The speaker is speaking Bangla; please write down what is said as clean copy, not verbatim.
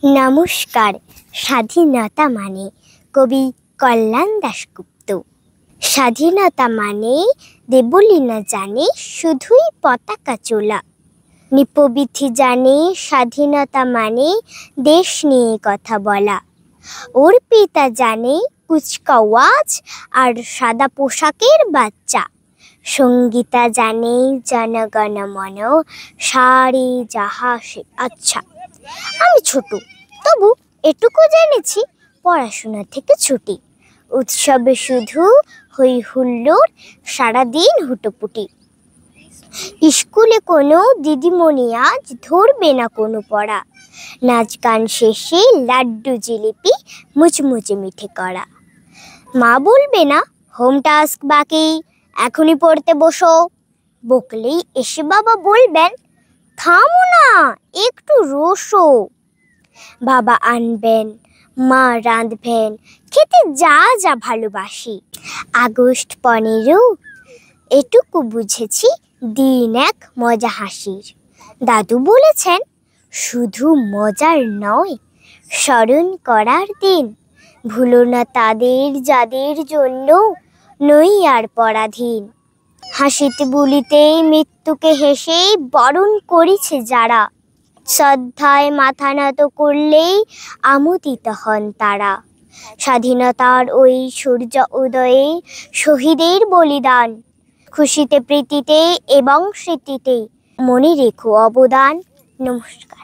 নমস্কার। স্বাধীনতা মানে কবি কল্যাণ দাশগুপ্ত। স্বাধীনতা মানে দেবলীনা জানে শুধুই পতাকা চোলা। নিপবিথি জানে স্বাধীনতা মানে দেশ নিয়ে কথা বলা। অর্পিতা জানে কুচকাওয়াজ আর সাদা পোশাকের বাচ্চা। সঙ্গীতা জানে জনগণ মন সারে যাহা সে। আচ্ছা, আমি ছোট, তবু এটুকু জেনেছি পড়াশোনা থেকে ছুটি। উৎসবে শুধু হই হুল্লোড়, সারাদিন হুটোপুটি। স্কুলে কোনো দিদিমণি আজ ধরবে না কোনো পড়া। নাচ গান শেষে লাড্ডু জিলিপি মুচমুচে মিঠে করা। মা বলবে না হোম টাস্ক বাকি, এখনই পড়তে বসো। বকলেই এসে বাবা বলবেন থামো না, একটু রোসো। বাবা আনবেন, মা রাঁধবেন, খেতে যা যা ভালোবাসি। আগস্ট 15 এটুকু বুঝেছি, দিন এক মজা হাসির। দাদু বলেছেন শুধু মজার নয়, স্মরণ করার দিন। ভুলো না তাদের যাদের জন্য নই আর পরাধীন। হাসিতে বুলিতে মৃত্যুকে হেসে বরণ করেছে যারা। শ্রদ্ধায় মাথা নত করলেই আমোদিত হন তারা। স্বাধীনতার ওই সূর্য উদয়ে শহীদের বলিদান। খুশিতে প্রীতিতে এবং স্মৃতিতে মনে রেখো অবদান। নমস্কার।